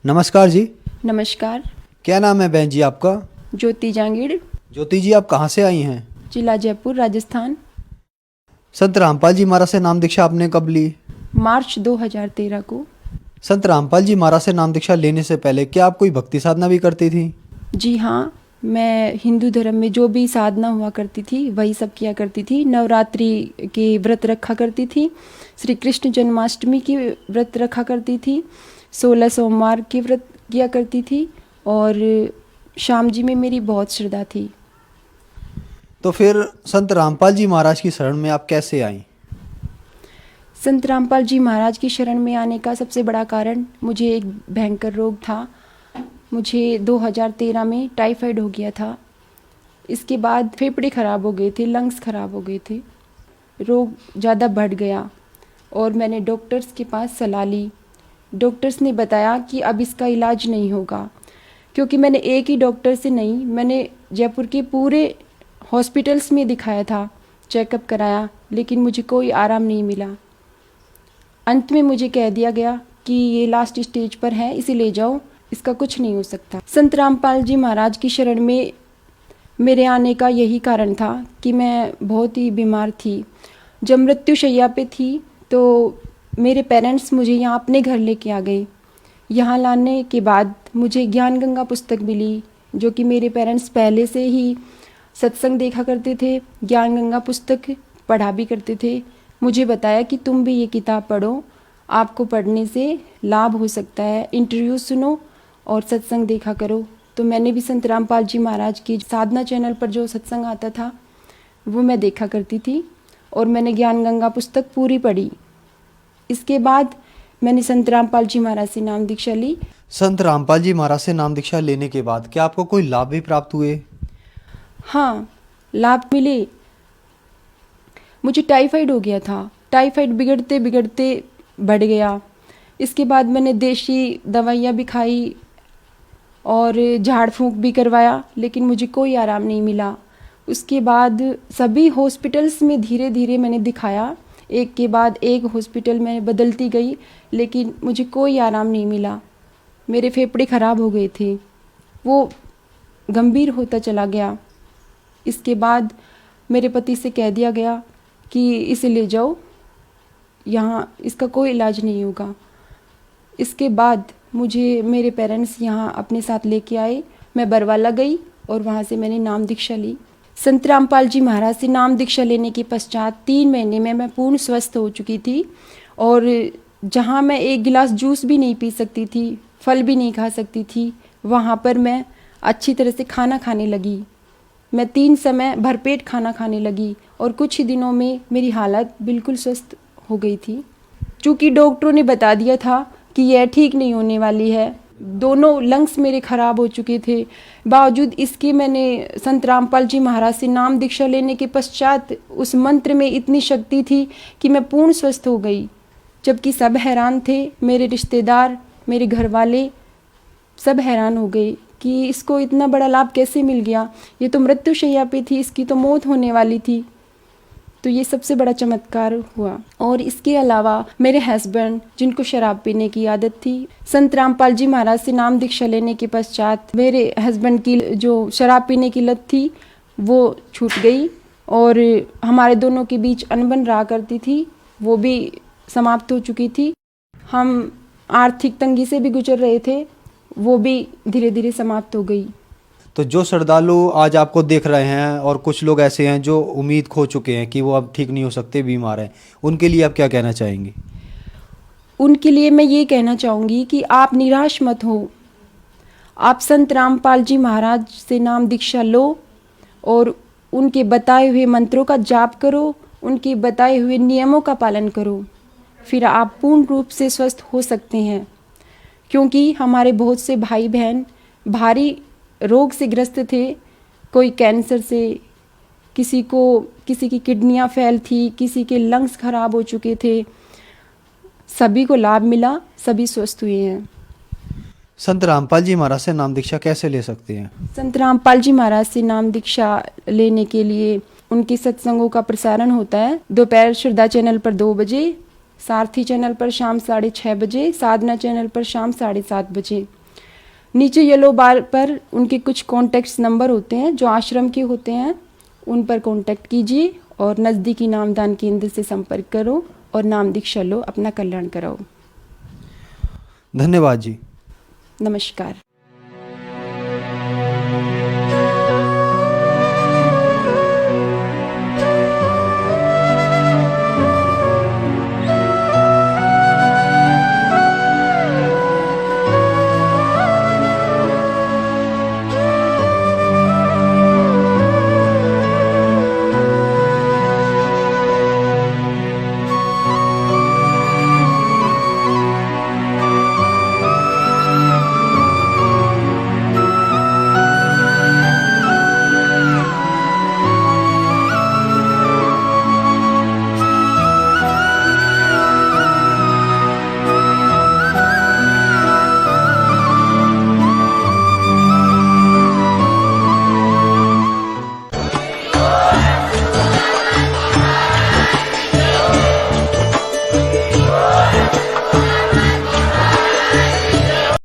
नमस्कार जी। नमस्कार। क्या नाम है बहन जी आपका? ज्योति जांगीड़। ज्योति जी, आप कहाँ से आई हैं? जिला जयपुर, राजस्थान। संत रामपाल जी महाराज से नाम दीक्षा आपने कब ली? मार्च 2013 को। संत रामपाल जी महाराज से नाम दीक्षा लेने से पहले क्या आप कोई भक्ति साधना भी करती थी? जी हाँ, मैं हिंदू धर्म में जो भी साधना हुआ करती थी वही सब किया करती थी। नवरात्रि के व्रत रखा करती थी, श्री कृष्ण जन्माष्टमी की व्रत रखा करती थी, 16 सोमवार के व्रत किया करती थी और श्याम जी में मेरी बहुत श्रद्धा थी। तो फिर संत रामपाल जी महाराज की शरण में आप कैसे आई? संत रामपाल जी महाराज की शरण में आने का सबसे बड़ा कारण, मुझे एक भयंकर रोग था। मुझे 2013 में टाइफाइड हो गया था। इसके बाद फेफड़े ख़राब हो गए थे, लंग्स ख़राब हो गए थे, रोग ज़्यादा बढ़ गया और मैंने डॉक्टर्स के पास सलाह ली। डॉक्टर्स ने बताया कि अब इसका इलाज नहीं होगा, क्योंकि मैंने एक ही डॉक्टर से नहीं, मैंने जयपुर के पूरे हॉस्पिटल्स में दिखाया था, चेकअप कराया, लेकिन मुझे कोई आराम नहीं मिला। अंत में मुझे कह दिया गया कि ये लास्ट स्टेज पर है, इसे ले जाओ, इसका कुछ नहीं हो सकता। संत रामपाल जी महाराज की शरण में मेरे आने का यही कारण था कि मैं बहुत ही बीमार थी। जब मृत्युशैया पे थी तो मेरे पेरेंट्स मुझे यहाँ अपने घर लेके आ गए। यहाँ लाने के बाद मुझे ज्ञान गंगा पुस्तक मिली, जो कि मेरे पेरेंट्स पहले से ही सत्संग देखा करते थे, ज्ञान गंगा पुस्तक पढ़ा भी करते थे। मुझे बताया कि तुम भी ये किताब पढ़ो, आपको पढ़ने से लाभ हो सकता है, इंटरव्यू सुनो और सत्संग देखा करो। तो मैंने भी संत रामपाल जी महाराज की साधना चैनल पर जो सत्संग आता था वो मैं देखा करती थी और मैंने ज्ञान गंगा पुस्तक पूरी पढ़ी। इसके बाद मैंने संत रामपाल जी महाराज से नाम दीक्षा ली। संत रामपाल जी महाराज से नाम दीक्षा लेने के बाद क्या आपको कोई लाभ भी प्राप्त हुए? हाँ, लाभ मिले। मुझे टाइफाइड हो गया था, टाइफाइड बिगड़ते बिगड़ते बढ़ गया। इसके बाद मैंने देशी दवाइयाँ भी खाई और झाड़ फूंक भी करवाया, लेकिन मुझे कोई आराम नहीं मिला। उसके बाद सभी हॉस्पिटल्स में धीरे धीरे मैंने दिखाया, एक के बाद एक हॉस्पिटल में बदलती गई, लेकिन मुझे कोई आराम नहीं मिला। मेरे फेफड़े ख़राब हो गए थे, वो गंभीर होता चला गया। इसके बाद मेरे पति से कह दिया गया कि इसे ले जाओ, यहाँ इसका कोई इलाज नहीं होगा। इसके बाद मुझे मेरे पेरेंट्स यहाँ अपने साथ लेके आए। मैं बरवाला गई और वहाँ से मैंने नाम दीक्षा ली। संत रामपाल जी महाराज से नाम दीक्षा लेने के पश्चात 3 महीने में मैं पूर्ण स्वस्थ हो चुकी थी और जहाँ मैं एक गिलास जूस भी नहीं पी सकती थी, फल भी नहीं खा सकती थी, वहाँ पर मैं अच्छी तरह से खाना खाने लगी। मैं 3 समय भरपेट खाना खाने लगी और कुछ ही दिनों में मेरी हालत बिल्कुल स्वस्थ हो गई थी। चूँकि डॉक्टरों ने बता दिया था कि यह ठीक नहीं होने वाली है, दोनों लंग्स मेरे ख़राब हो चुके थे, बावजूद इसके मैंने संत रामपाल जी महाराज से नाम दीक्षा लेने के पश्चात उस मंत्र में इतनी शक्ति थी कि मैं पूर्ण स्वस्थ हो गई। जबकि सब हैरान थे, मेरे रिश्तेदार, मेरे घर वाले सब हैरान हो गए कि इसको इतना बड़ा लाभ कैसे मिल गया, ये तो मृत्युशैया पे थी, इसकी तो मौत होने वाली थी। तो ये सबसे बड़ा चमत्कार हुआ। और इसके अलावा मेरे हस्बैंड, जिनको शराब पीने की आदत थी, संत रामपाल जी महाराज से नाम दीक्षा लेने के पश्चात मेरे हस्बैंड की जो शराब पीने की लत थी वो छूट गई और हमारे दोनों के बीच अनबन रहा करती थी, वो भी समाप्त हो चुकी थी। हम आर्थिक तंगी से भी गुजर रहे थे, वो भी धीरे धीरे समाप्त हो गई। तो जो श्रद्धालु आज आपको देख रहे हैं और कुछ लोग ऐसे हैं जो उम्मीद खो चुके हैं कि वो अब ठीक नहीं हो सकते, बीमार हैं, उनके लिए आप क्या कहना चाहेंगे? उनके लिए मैं ये कहना चाहूँगी कि आप निराश मत हो। आप संत रामपाल जी महाराज से नाम दीक्षा लो और उनके बताए हुए मंत्रों का जाप करो, उनके बताए हुए नियमों का पालन करो, फिर आप पूर्ण रूप से स्वस्थ हो सकते हैं। क्योंकि हमारे बहुत से भाई बहन भारी रोग से ग्रस्त थे, कोई कैंसर से, किसी की किडनियां फेल थी, किसी के लंग्स खराब हो चुके थे, सभी को लाभ मिला, सभी स्वस्थ हुए हैं। संत रामपाल जी महाराज से नाम दीक्षा कैसे ले सकते हैं? संत रामपाल जी महाराज से नाम दीक्षा लेने के लिए उनके सत्संगों का प्रसारण होता है दोपहर श्रद्धा चैनल पर 2 बजे, सारथी चैनल पर शाम 6:30 बजे, साधना चैनल पर शाम 7:30 बजे। नीचे येलो बार पर उनके कुछ कॉन्टैक्ट्स नंबर होते हैं जो आश्रम के होते हैं, उन पर कॉन्टैक्ट कीजिए और नज़दीकी नामदान केंद्र से संपर्क करो और नाम दीक्षा लो, अपना कल्याण कराओ। धन्यवाद जी। नमस्कार।